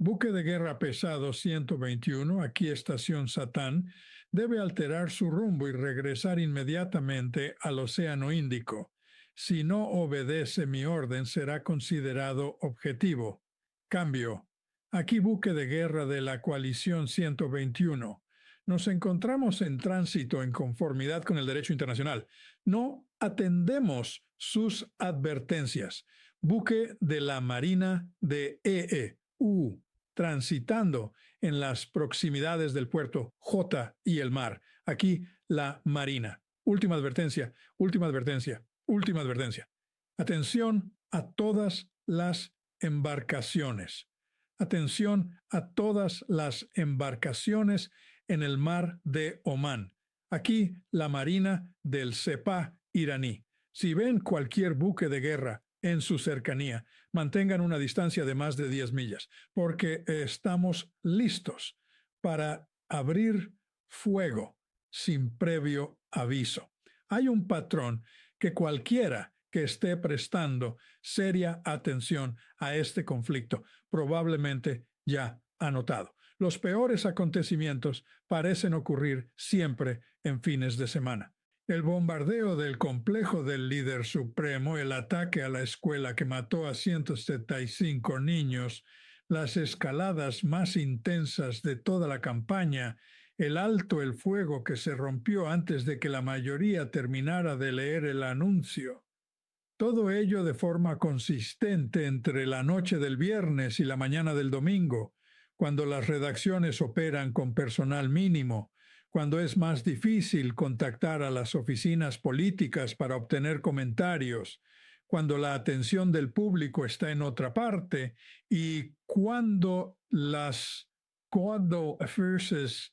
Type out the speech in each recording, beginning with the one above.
Buque de guerra pesado 121, aquí estación Satán, debe alterar su rumbo y regresar inmediatamente al Océano Índico. Si no obedece mi orden, será considerado objetivo. Cambio. Aquí buque de guerra de la coalición 121. Nos encontramos en tránsito en conformidad con el derecho internacional. No atendemos sus advertencias. Buque de la Marina de EE-U, transitando en las proximidades del puerto J y el mar. Aquí la Marina. Última advertencia, última advertencia, última advertencia. Atención a todas las embarcaciones. Atención a todas las embarcaciones en el mar de Omán. Aquí la Marina del Sepah iraní. Si ven cualquier buque de guerra en su cercanía, mantengan una distancia de más de 10 millas, porque estamos listos para abrir fuego sin previo aviso. Hay un patrón que cualquiera que esté prestando seria atención a este conflicto probablemente ya ha notado. Los peores acontecimientos parecen ocurrir siempre en fines de semana. El bombardeo del complejo del líder supremo, el ataque a la escuela que mató a 175 niños, las escaladas más intensas de toda la campaña, el alto el fuego que se rompió antes de que la mayoría terminara de leer el anuncio. Todo ello de forma consistente entre la noche del viernes y la mañana del domingo, cuando las redacciones operan con personal mínimo, cuando es más difícil contactar a las oficinas políticas para obtener comentarios, cuando la atención del público está en otra parte y cuando las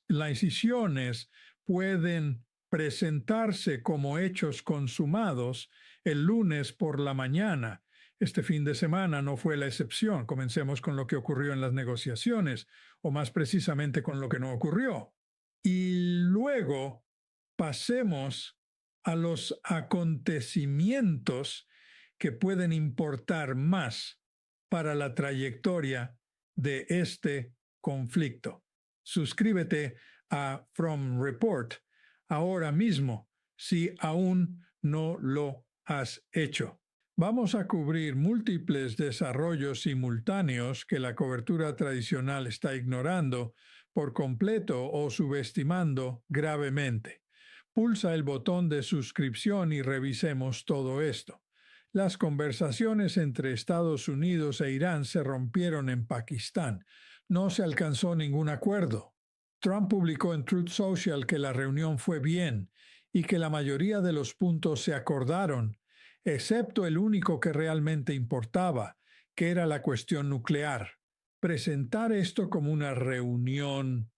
incisiones pueden presentarse como hechos consumados el lunes por la mañana. Este fin de semana no fue la excepción. Comencemos con lo que ocurrió en las negociaciones, o más precisamente con lo que no ocurrió. Y luego pasemos a los acontecimientos que pueden importar más para la trayectoria de este conflicto. Suscríbete a From Report ahora mismo si aún no lo has hecho. Vamos a cubrir múltiples desarrollos simultáneos que la cobertura tradicional está ignorando por completo o subestimando gravemente. Pulsa el botón de suscripción y revisemos todo esto. Las conversaciones entre Estados Unidos e Irán se rompieron en Pakistán. No se alcanzó ningún acuerdo. Trump publicó en Truth Social que la reunión fue bien y que la mayoría de los puntos se acordaron, excepto el único que realmente importaba, que era la cuestión nuclear. Presentar esto como una reunión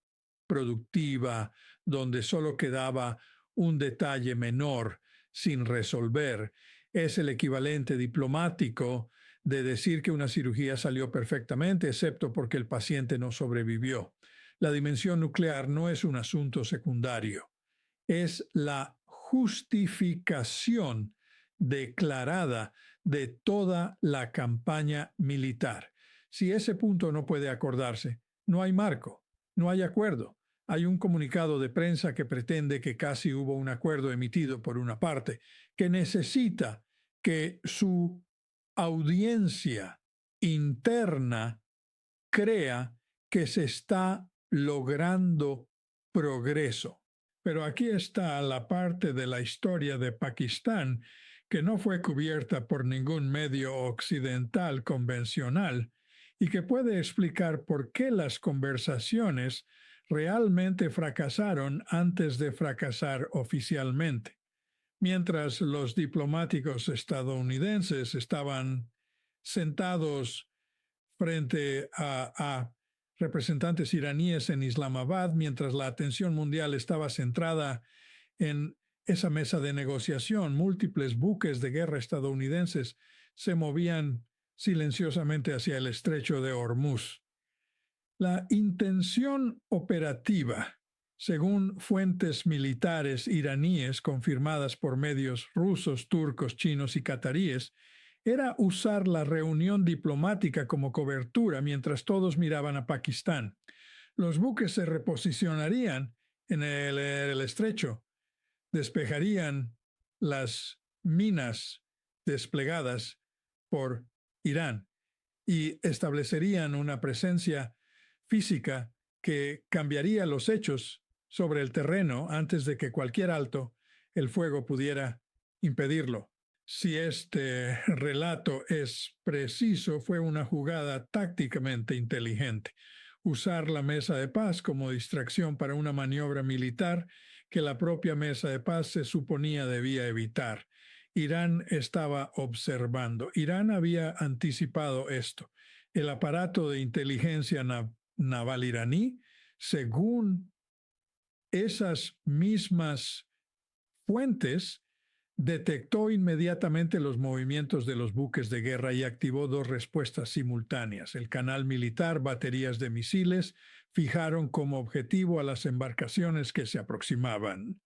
productiva donde solo quedaba un detalle menor sin resolver es el equivalente diplomático de decir que una cirugía salió perfectamente, excepto porque el paciente no sobrevivió. La dimensión nuclear no es un asunto secundario, es la justificación declarada de toda la campaña militar. Si ese punto no puede acordarse, no hay marco, no hay acuerdo. Hay un comunicado de prensa que pretende que casi hubo un acuerdo emitido por una parte, que necesita que su audiencia interna crea que se está logrando progreso. Pero aquí está la parte de la historia de Pakistán que no fue cubierta por ningún medio occidental convencional y que puede explicar por qué las conversaciones realmente fracasaron antes de fracasar oficialmente. Mientras los diplomáticos estadounidenses estaban sentados frente a representantes iraníes en Islamabad, mientras la atención mundial estaba centrada en esa mesa de negociación, múltiples buques de guerra estadounidenses se movían silenciosamente hacia el estrecho de Hormuz. La intención operativa, según fuentes militares iraníes confirmadas por medios rusos, turcos, chinos y cataríes, era usar la reunión diplomática como cobertura mientras todos miraban a Pakistán. Los buques se reposicionarían en el estrecho, despejarían las minas desplegadas por Irán y establecerían una presencia física que cambiaría los hechos sobre el terreno antes de que cualquier alto el fuego pudiera impedirlo. Si este relato es preciso, fue una jugada tácticamente inteligente. Usar la mesa de paz como distracción para una maniobra militar que la propia mesa de paz se suponía debía evitar. Irán estaba observando. Irán había anticipado esto. El aparato de inteligencia naval iraní, según esas mismas fuentes, detectó inmediatamente los movimientos de los buques de guerra y activó dos respuestas simultáneas. El canal militar, baterías de misiles, fijaron como objetivo a las embarcaciones que se aproximaban.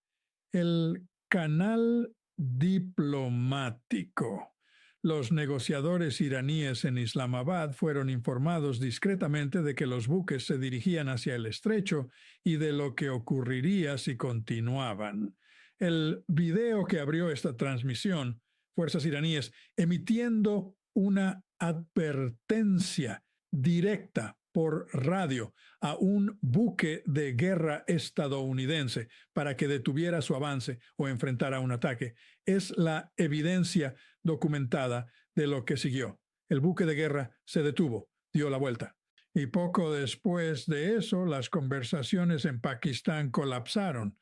El canal diplomático. Los negociadores iraníes en Islamabad fueron informados discretamente de que los buques se dirigían hacia el estrecho y de lo que ocurriría si continuaban. El video que abrió esta transmisión, fuerzas iraníes emitiendo una advertencia directa por radio a un buque de guerra estadounidense para que detuviera su avance o enfrentara un ataque, es la evidencia documentada de lo que siguió. El buque de guerra se detuvo, dio la vuelta. Y poco después de eso, las conversaciones en Pakistán colapsaron.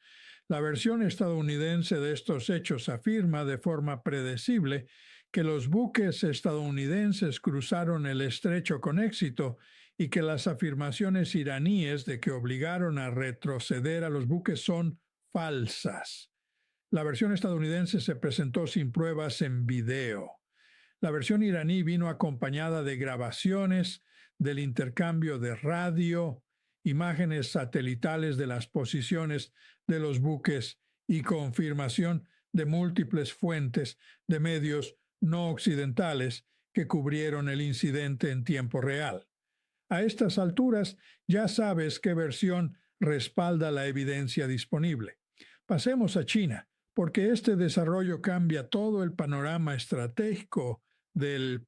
La versión estadounidense de estos hechos afirma de forma predecible que los buques estadounidenses cruzaron el estrecho con éxito y que las afirmaciones iraníes de que obligaron a retroceder a los buques son falsas. La versión estadounidense se presentó sin pruebas en video. La versión iraní vino acompañada de grabaciones del intercambio de radio, imágenes satelitales de las posiciones de los buques y confirmación de múltiples fuentes de medios no occidentales que cubrieron el incidente en tiempo real. A estas alturas ya sabes qué versión respalda la evidencia disponible. Pasemos a China, porque este desarrollo cambia todo el panorama estratégico del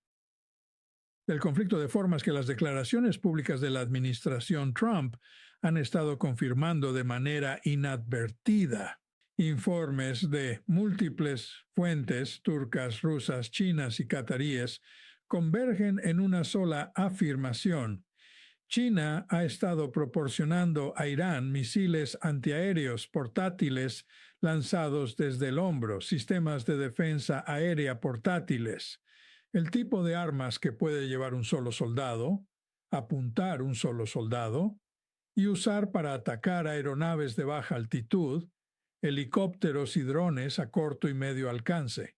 conflicto, de formas que las declaraciones públicas de la administración Trump han estado confirmando de manera inadvertida. Informes de múltiples fuentes turcas, rusas, chinas y cataríes convergen en una sola afirmación. China ha estado proporcionando a Irán misiles antiaéreos portátiles lanzados desde el hombro, sistemas de defensa aérea portátiles. El tipo de armas que puede llevar un solo soldado, apuntar un solo soldado y usar para atacar aeronaves de baja altitud, helicópteros y drones a corto y medio alcance.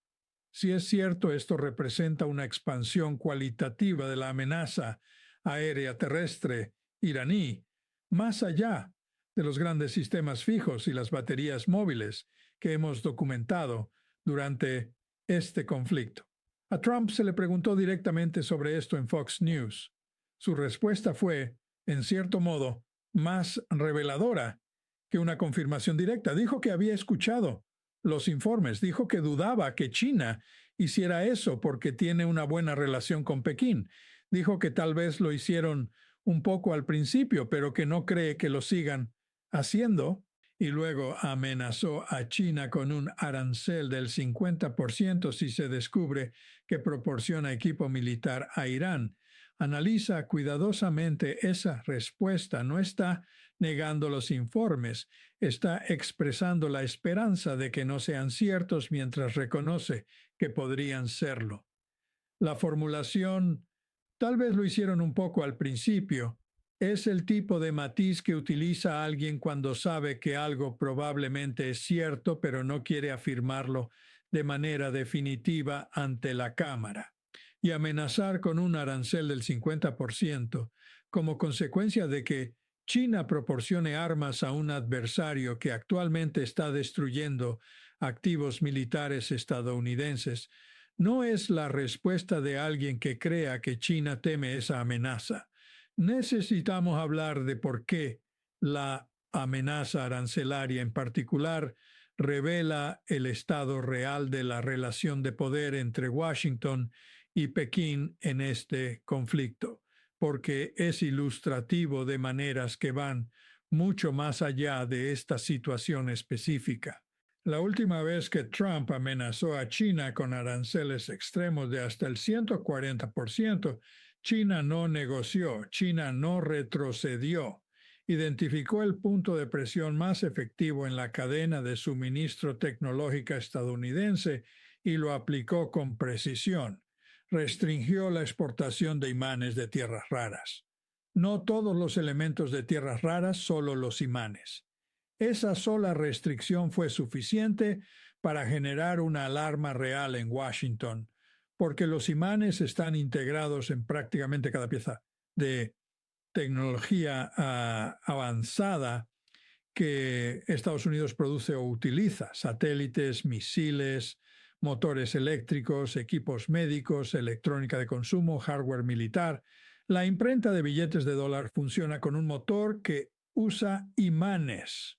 Si es cierto, esto representa una expansión cualitativa de la amenaza aérea terrestre iraní, más allá de los grandes sistemas fijos y las baterías móviles que hemos documentado durante este conflicto. A Trump se le preguntó directamente sobre esto en Fox News. Su respuesta fue, en cierto modo, más reveladora que una confirmación directa. Dijo que había escuchado los informes, dijo que dudaba que China hiciera eso porque tiene una buena relación con Pekín. Dijo que tal vez lo hicieron un poco al principio, pero que no cree que lo sigan haciendo. Y luego amenazó a China con un arancel del 50% si se descubre que proporciona equipo militar a Irán. Analiza cuidadosamente esa respuesta. No está negando los informes, está expresando la esperanza de que no sean ciertos mientras reconoce que podrían serlo. La formulación, tal vez lo hicieron un poco al principio, es el tipo de matiz que utiliza alguien cuando sabe que algo probablemente es cierto, pero no quiere afirmarlo de manera definitiva ante la Cámara. Y amenazar con un arancel del 50% como consecuencia de que China proporcione armas a un adversario que actualmente está destruyendo activos militares estadounidenses no es la respuesta de alguien que crea que China teme esa amenaza. Necesitamos hablar de por qué la amenaza arancelaria en particular revela el estado real de la relación de poder entre Washington y Pekín en este conflicto, porque es ilustrativo de maneras que van mucho más allá de esta situación específica. La última vez que Trump amenazó a China con aranceles extremos de hasta el 140%, China no negoció, China no retrocedió. Identificó el punto de presión más efectivo en la cadena de suministro tecnológica estadounidense y lo aplicó con precisión. Restringió la exportación de imanes de tierras raras. No todos los elementos de tierras raras, solo los imanes. Esa sola restricción fue suficiente para generar una alarma real en Washington, porque los imanes están integrados en prácticamente cada pieza de tecnología avanzada que Estados Unidos produce o utiliza: satélites, misiles, motores eléctricos, equipos médicos, electrónica de consumo, hardware militar. La imprenta de billetes de dólar funciona con un motor que usa imanes.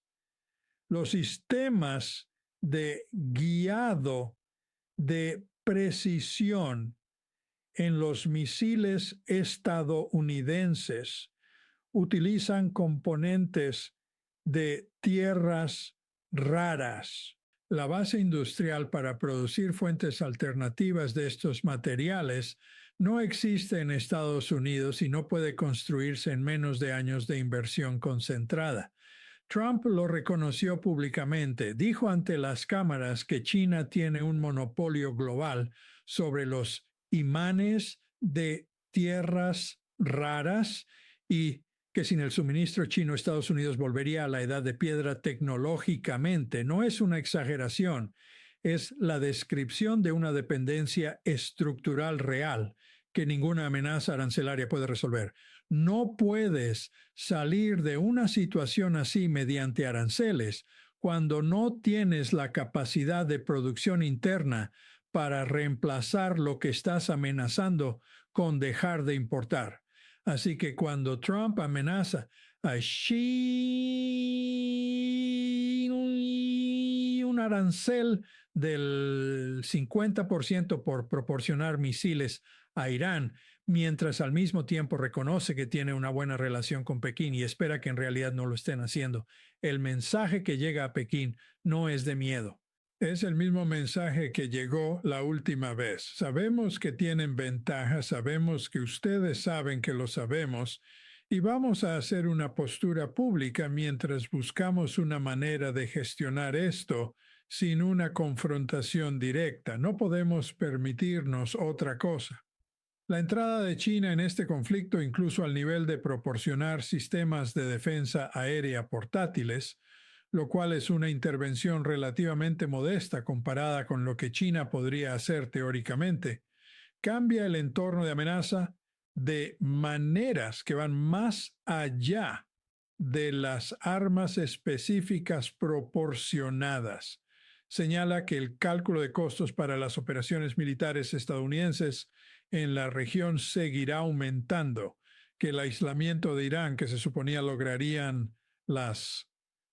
Los sistemas de guiado de precisión en los misiles estadounidenses utilizan componentes de tierras raras. La base industrial para producir fuentes alternativas de estos materiales no existe en Estados Unidos y no puede construirse en menos de años de inversión concentrada. Trump lo reconoció públicamente. Dijo ante las cámaras que China tiene un monopolio global sobre los imanes de tierras raras y que sin el suministro chino Estados Unidos volvería a la edad de piedra tecnológicamente. No es una exageración, es la descripción de una dependencia estructural real que ninguna amenaza arancelaria puede resolver. No puedes salir de una situación así mediante aranceles cuando no tienes la capacidad de producción interna para reemplazar lo que estás amenazando con dejar de importar. Así que cuando Trump amenaza a un arancel del 50% por proporcionar misiles a Irán, mientras al mismo tiempo reconoce que tiene una buena relación con Pekín y espera que en realidad no lo estén haciendo, el mensaje que llega a Pekín no es de miedo. Es el mismo mensaje que llegó la última vez. Sabemos que tienen ventajas, sabemos que ustedes saben que lo sabemos, y vamos a hacer una postura pública mientras buscamos una manera de gestionar esto sin una confrontación directa. No podemos permitirnos otra cosa. La entrada de China en este conflicto, incluso al nivel de proporcionar sistemas de defensa aérea portátiles, lo cual es una intervención relativamente modesta comparada con lo que China podría hacer teóricamente, cambia el entorno de amenaza de maneras que van más allá de las armas específicas proporcionadas. Señala que el cálculo de costos para las operaciones militares estadounidenses en la región seguirá aumentando, que el aislamiento de Irán, que se suponía lograrían las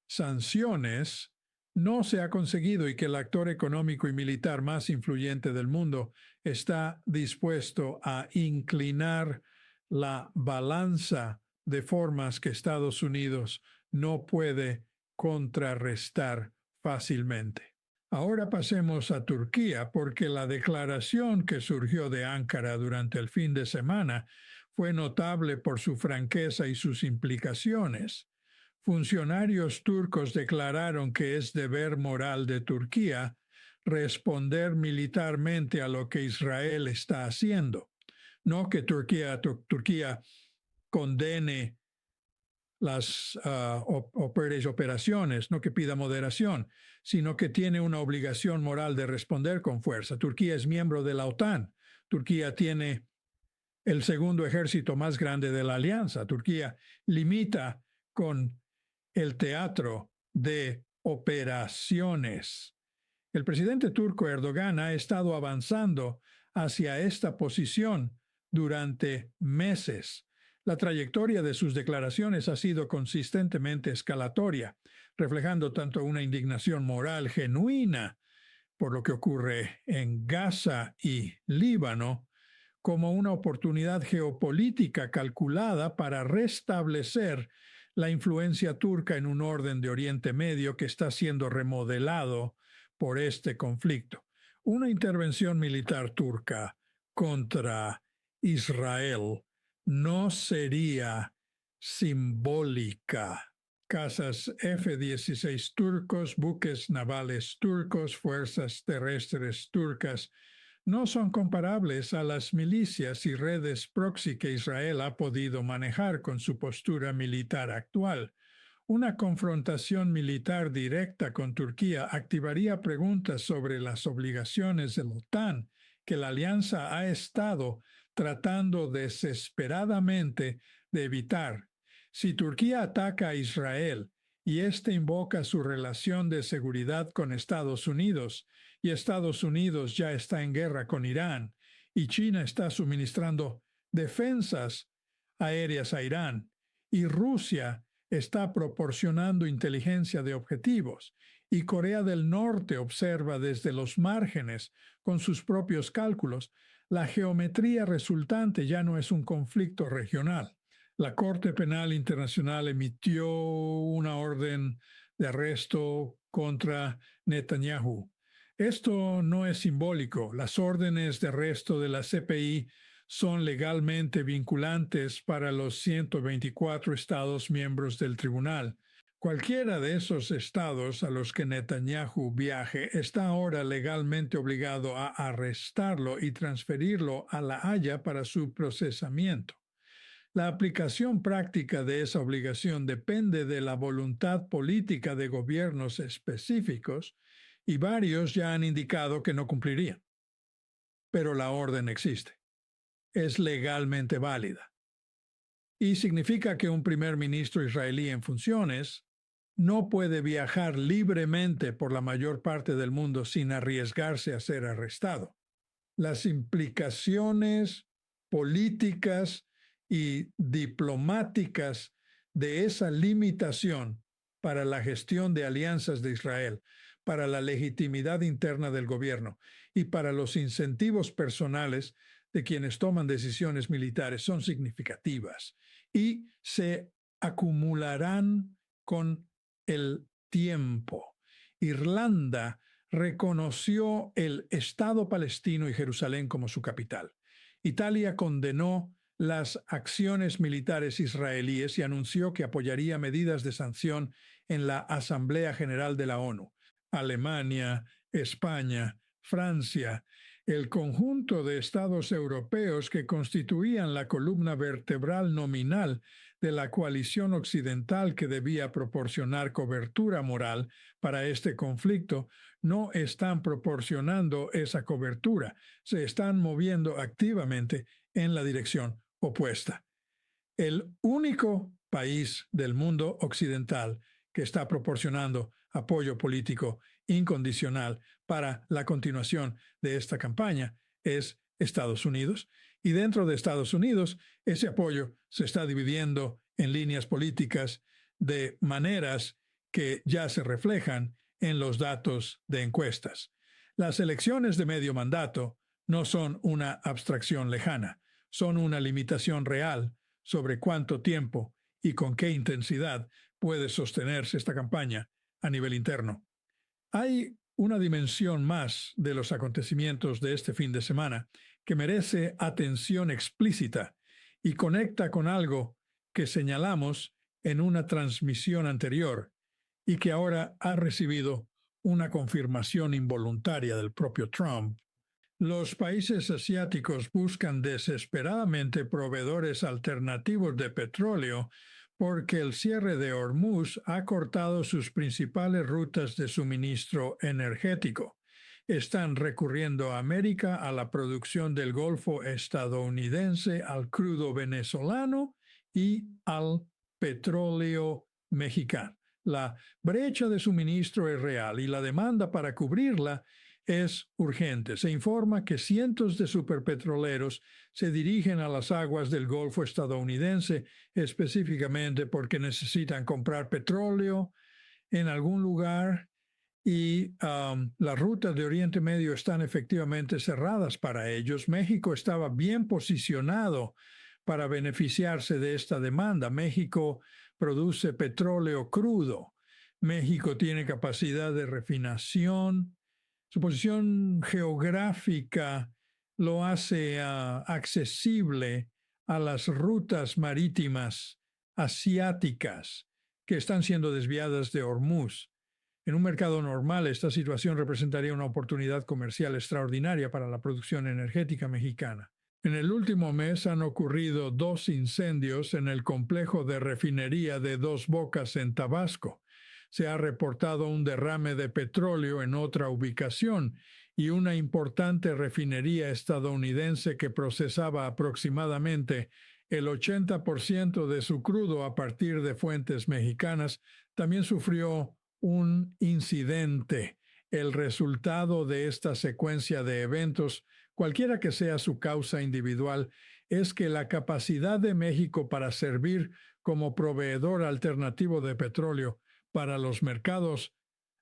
sanciones, no se ha conseguido y que el actor económico y militar más influyente del mundo está dispuesto a inclinar la balanza de formas que Estados Unidos no puede contrarrestar fácilmente. Ahora pasemos a Turquía, porque la declaración que surgió de Ankara durante el fin de semana fue notable por su franqueza y sus implicaciones. Funcionarios turcos declararon que es deber moral de Turquía responder militarmente a lo que Israel está haciendo. No que Turquía condene las operaciones, no que pida moderación, sino que tiene una obligación moral de responder con fuerza. Turquía es miembro de la OTAN. Turquía tiene el segundo ejército más grande de la alianza. Turquía limita con el teatro de operaciones. El presidente turco Erdogan ha estado avanzando hacia esta posición durante meses. La trayectoria de sus declaraciones ha sido consistentemente escalatoria, reflejando tanto una indignación moral genuina por lo que ocurre en Gaza y Líbano, como una oportunidad geopolítica calculada para restablecer la influencia turca en un orden de Oriente Medio que está siendo remodelado por este conflicto. Una intervención militar turca contra Israel no sería simbólica. Cazas F-16 turcos, buques navales turcos, fuerzas terrestres turcas no son comparables a las milicias y redes proxy que Israel ha podido manejar con su postura militar actual. Una confrontación militar directa con Turquía activaría preguntas sobre las obligaciones de la OTAN que la alianza ha estado tratando desesperadamente de evitar. Si Turquía ataca a Israel y éste invoca su relación de seguridad con Estados Unidos, y Estados Unidos ya está en guerra con Irán, y China está suministrando defensas aéreas a Irán, y Rusia está proporcionando inteligencia de objetivos, y Corea del Norte observa desde los márgenes con sus propios cálculos, la geometría resultante ya no es un conflicto regional. La Corte Penal Internacional emitió una orden de arresto contra Netanyahu. Esto no es simbólico. Las órdenes de arresto de la CPI son legalmente vinculantes para los 124 estados miembros del tribunal. Cualquiera de esos estados a los que Netanyahu viaje está ahora legalmente obligado a arrestarlo y transferirlo a La Haya para su procesamiento. La aplicación práctica de esa obligación depende de la voluntad política de gobiernos específicos y varios ya han indicado que no cumplirían. Pero la orden existe. Es legalmente válida. Y significa que un primer ministro israelí en funciones no puede viajar libremente por la mayor parte del mundo sin arriesgarse a ser arrestado. Las implicaciones políticas y diplomáticas de esa limitación para la gestión de alianzas de Israel, para la legitimidad interna del gobierno y para los incentivos personales de quienes toman decisiones militares son significativas y se acumularán con el tiempo. Irlanda reconoció el Estado palestino y Jerusalén como su capital. Italia condenó las acciones militares israelíes y anunció que apoyaría medidas de sanción en la Asamblea General de la ONU. Alemania, España, Francia, el conjunto de estados europeos que constituían la columna vertebral nominal de la coalición occidental que debía proporcionar cobertura moral para este conflicto, no están proporcionando esa cobertura, se están moviendo activamente en la dirección opuesta. El único país del mundo occidental que está proporcionando apoyo político incondicional para la continuación de esta campaña es Estados Unidos. Y dentro de Estados Unidos, ese apoyo se está dividiendo en líneas políticas de maneras que ya se reflejan en los datos de encuestas. Las elecciones de medio mandato no son una abstracción lejana, son una limitación real sobre cuánto tiempo y con qué intensidad puede sostenerse esta campaña a nivel interno. Hay una dimensión más de los acontecimientos de este fin de semana que merece atención explícita y conecta con algo que señalamos en una transmisión anterior y que ahora ha recibido una confirmación involuntaria del propio Trump. Los países asiáticos buscan desesperadamente proveedores alternativos de petróleo porque el cierre de Hormuz ha cortado sus principales rutas de suministro energético. Están recurriendo a América, a la producción del Golfo estadounidense, al crudo venezolano y al petróleo mexicano. La brecha de suministro es real y la demanda para cubrirla es urgente. Se informa que cientos de superpetroleros se dirigen a las aguas del Golfo estadounidense específicamente porque necesitan comprar petróleo en algún lugar y las rutas de Oriente Medio están efectivamente cerradas para ellos. México estaba bien posicionado para beneficiarse de esta demanda. México produce petróleo crudo. México tiene capacidad de refinación. Su posición geográfica lo hace accesible a las rutas marítimas asiáticas que están siendo desviadas de Hormuz. En un mercado normal, esta situación representaría una oportunidad comercial extraordinaria para la producción energética mexicana. En el último mes han ocurrido 2 incendios en el complejo de refinería de Dos Bocas en Tabasco. Se ha reportado un derrame de petróleo en otra ubicación y una importante refinería estadounidense que procesaba aproximadamente el 80% de su crudo a partir de fuentes mexicanas también sufrió un incidente. El resultado de esta secuencia de eventos, cualquiera que sea su causa individual, es que la capacidad de México para servir como proveedor alternativo de petróleo para los mercados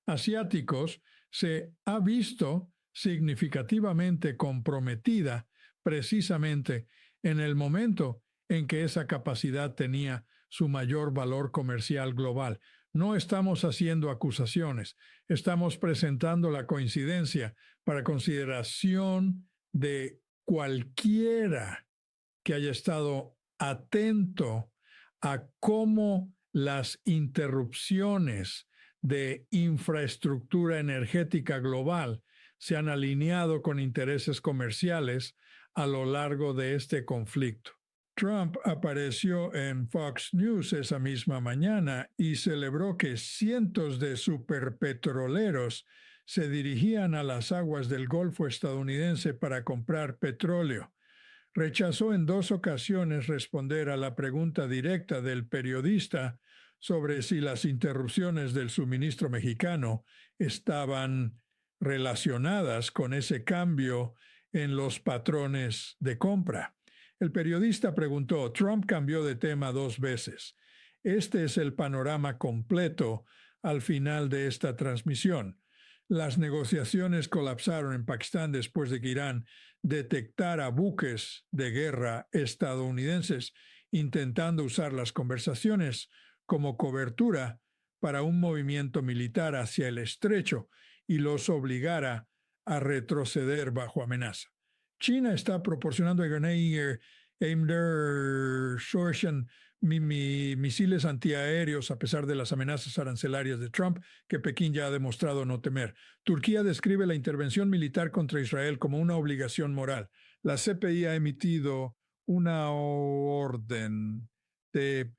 asiáticos se ha visto significativamente comprometida precisamente en el momento en que esa capacidad tenía su mayor valor comercial global. No estamos haciendo acusaciones, estamos presentando la coincidencia para consideración de cualquiera que haya estado atento a cómo las interrupciones de infraestructura energética global se han alineado con intereses comerciales a lo largo de este conflicto. Trump apareció en Fox News esa misma mañana y celebró que cientos de superpetroleros se dirigían a las aguas del Golfo estadounidense para comprar petróleo. Rechazó en 2 ocasiones responder a la pregunta directa del periodista sobre si las interrupciones del suministro mexicano estaban relacionadas con ese cambio en los patrones de compra. El periodista preguntó, Trump cambió de tema 2 veces. Este es el panorama completo al final de esta transmisión. Las negociaciones colapsaron en Pakistán después de que Irán detectara buques de guerra estadounidenses intentando usar las conversaciones como cobertura para un movimiento militar hacia el estrecho y los obligara a retroceder bajo amenaza. China está proporcionando a Grenadier Consortium misiles antiaéreos a pesar de las amenazas arancelarias de Trump, que Pekín ya ha demostrado no temer. Turquía describe la intervención militar contra Israel como una obligación moral. La CPI ha emitido una orden de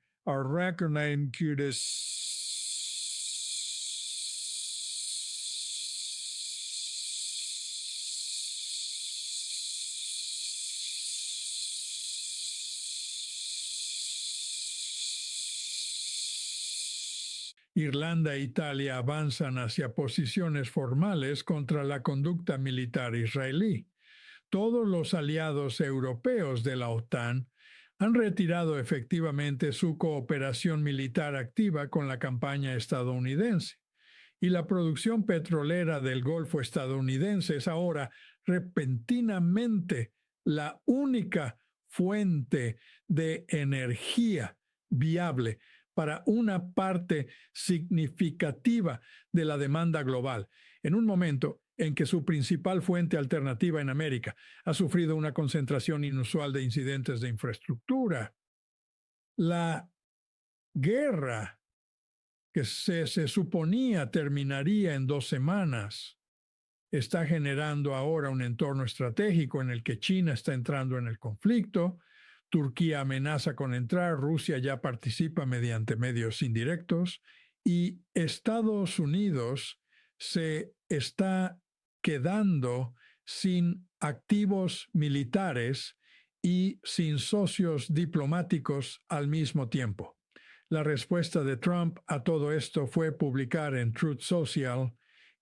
Irlanda e Italia avanzan hacia posiciones formales contra la conducta militar israelí. Todos los aliados europeos de la OTAN han retirado efectivamente su cooperación militar activa con la campaña estadounidense. Y la producción petrolera del Golfo estadounidense es ahora repentinamente la única fuente de energía viable para una parte significativa de la demanda global, en un momento en que su principal fuente alternativa en América ha sufrido una concentración inusual de incidentes de infraestructura. La guerra que se suponía terminaría en 2 semanas está generando ahora un entorno estratégico en el que China está entrando en el conflicto, Turquía amenaza con entrar, Rusia ya participa mediante medios indirectos y Estados Unidos se está quedando sin activos militares y sin socios diplomáticos al mismo tiempo. La respuesta de Trump a todo esto fue publicar en Truth Social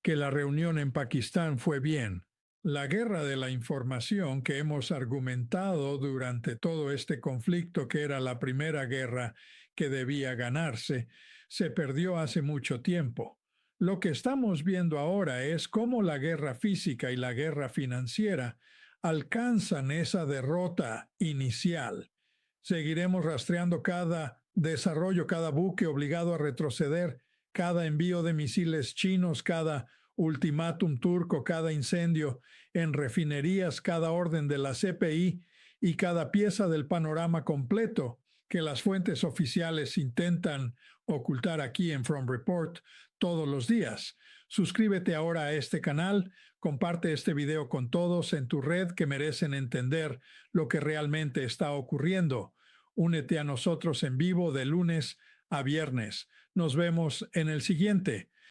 que la reunión en Pakistán fue bien. La guerra de la información que hemos argumentado durante todo este conflicto, que era la primera guerra que debía ganarse, se perdió hace mucho tiempo. Lo que estamos viendo ahora es cómo la guerra física y la guerra financiera alcanzan esa derrota inicial. Seguiremos rastreando cada desarrollo, cada buque obligado a retroceder, cada envío de misiles chinos, cada ultimátum turco, cada incendio en refinerías, cada orden de la CPI y cada pieza del panorama completo que las fuentes oficiales intentan ocultar aquí en From Report todos los días. Suscríbete ahora a este canal, comparte este video con todos en tu red que merecen entender lo que realmente está ocurriendo. Únete a nosotros en vivo de lunes a viernes. Nos vemos en el siguiente.